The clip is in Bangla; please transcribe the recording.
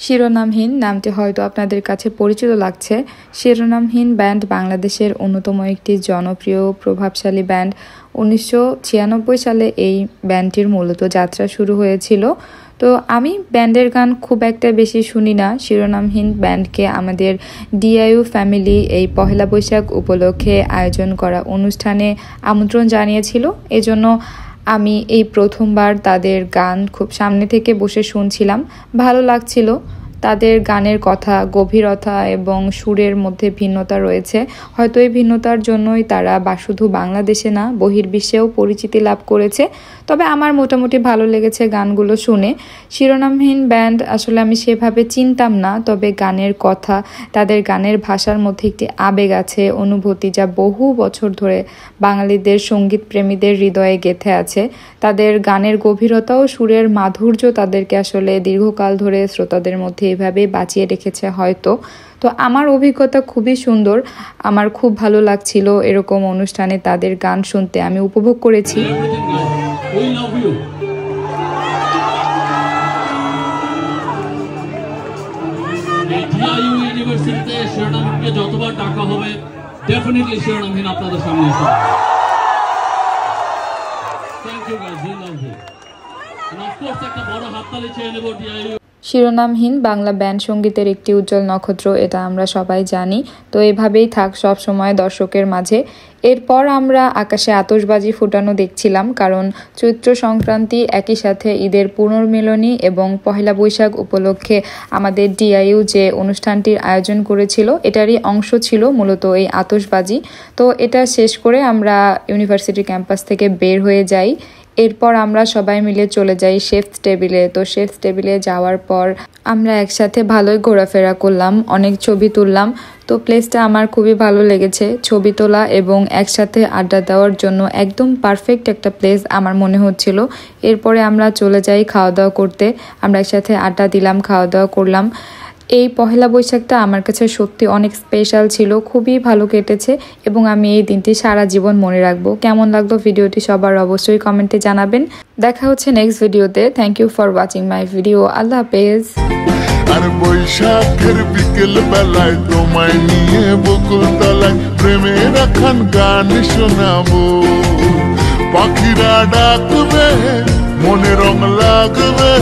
শিরোনামহীন নামটি হয়তো আপনাদের কাছে পরিচিত লাগছে। শিরোনামহীন ব্যান্ড বাংলাদেশের অন্যতম একটি জনপ্রিয় প্রভাবশালী ব্যান্ড। 1996 সালে এই ব্যান্ডটির মূলত যাত্রা শুরু হয়েছিল। তো আমি ব্যান্ডের গান খুব একটা বেশি শুনি না। শিরোনামহীন ব্যান্ডকে আমাদের ডিআইইউ ফ্যামিলি এই পহেলা বৈশাখ উপলক্ষে আয়োজন করা অনুষ্ঠানে আমন্ত্রণ জানিয়েছিল। এজন্য আমি এই প্রথমবার তাদের গান খুব সামনে থেকে বসে শুনছিলাম, ভালো লাগছিল। তাদের গানের কথা, গভীরতা এবং সুরের মধ্যে ভিন্নতা রয়েছে। হয়তো এই ভিন্নতার জন্যই তারা শুধু বাংলাদেশে না, বহির্বিশ্বেও পরিচিতি লাভ করেছে। তবে আমার মোটামুটি ভালো লেগেছে গানগুলো শুনে। শিরোনামহীন ব্যান্ড আসলে আমি সেভাবে চিনতাম না, তবে গানের কথা, তাদের গানের ভাষার মধ্যে একটি আবেগ আছে, অনুভূতি, যা বহু বছর ধরে বাঙালিদের সঙ্গীত প্রেমীদের হৃদয়ে গেঁথে আছে। তাদের গানের গভীরতা ও সুরের মাধুর্য তাদেরকে আসলে দীর্ঘকাল ধরে শ্রোতাদের মধ্যে এভাবে বাঁচিয়ে রেখেছে হয়তো। তো আমার অভিজ্ঞতা খুবই সুন্দর, আমার খুব ভালো লাগছিল এরকম অনুষ্ঠানে তাদের গান শুনতে, আমি উপভোগ করেছি। যতবার টাকা হবে ডেফিনেটলি শিরোনামহীন আপনাদের সামনে আসবে। Thank you guys, we love you. And of course একটা বড় হাততালি চেয়ে নেব ডিআইইউ। শিরোনামহীন বাংলা ব্যান্ড সঙ্গীতের একটি উজ্জ্বল নক্ষত্র, এটা আমরা সবাই জানি। তো এভাবেই থাক সব সময় দর্শকের মাঝে। এরপর আমরা আকাশে আতশবাজি ফুটানো দেখছিলাম, কারণ চৈত্র সংক্রান্তি, একই সাথে ঈদের পুনর্মিলনী এবং পহেলা বৈশাখ উপলক্ষে আমাদের ডিআইইউ যে অনুষ্ঠানটির আয়োজন করেছিল, এটারই অংশ ছিল মূলত এই আতশবাজি। তো এটা শেষ করে আমরা ইউনিভার্সিটি ক্যাম্পাস থেকে বের হয়ে যাই। এরপর আমরা সবাই মিলে চলে যাই শেফস টেবিলে। তো শেফস টেবিলে যাওয়ার পর আমরা একসাথে ভালোই ঘোরাফেরা করলাম, অনেক ছবি তুললাম। তো প্লেসটা আমার খুবই ভালো লেগেছে, ছবি তোলা এবং একসাথে আড্ডা দেওয়ার জন্য একদম পারফেক্ট একটা প্লেস আমার মনে হচ্ছিল। এরপরে আমরা চলে যাই খাওয়া দাওয়া করতে। আমরা একসাথে আড্ডা দিলাম, খাওয়া দাওয়া করলাম। এই পহেলা বৈশাখটা আমার কাছে সত্যি অনেক স্পেশাল ছিল, খুবই ভালো কেটেছে এবং আমি এই দিনটি সারা জীবন মনে রাখবো। কেমন লাগলো ভিডিওটি সবার অবশ্যই কমেন্টে জানাবেন। দেখা হচ্ছে নেক্সট ভিডিওতে। Thank you for watching my video. আল্লাহ হাফেজ। আর বৈশাখের বিকেল বেলায় তোমায় নিয়ে বকুল তলায় প্রেমের এখন গান শোনাবো। পাখিরা ডাকবে, মনে রং লাগবে।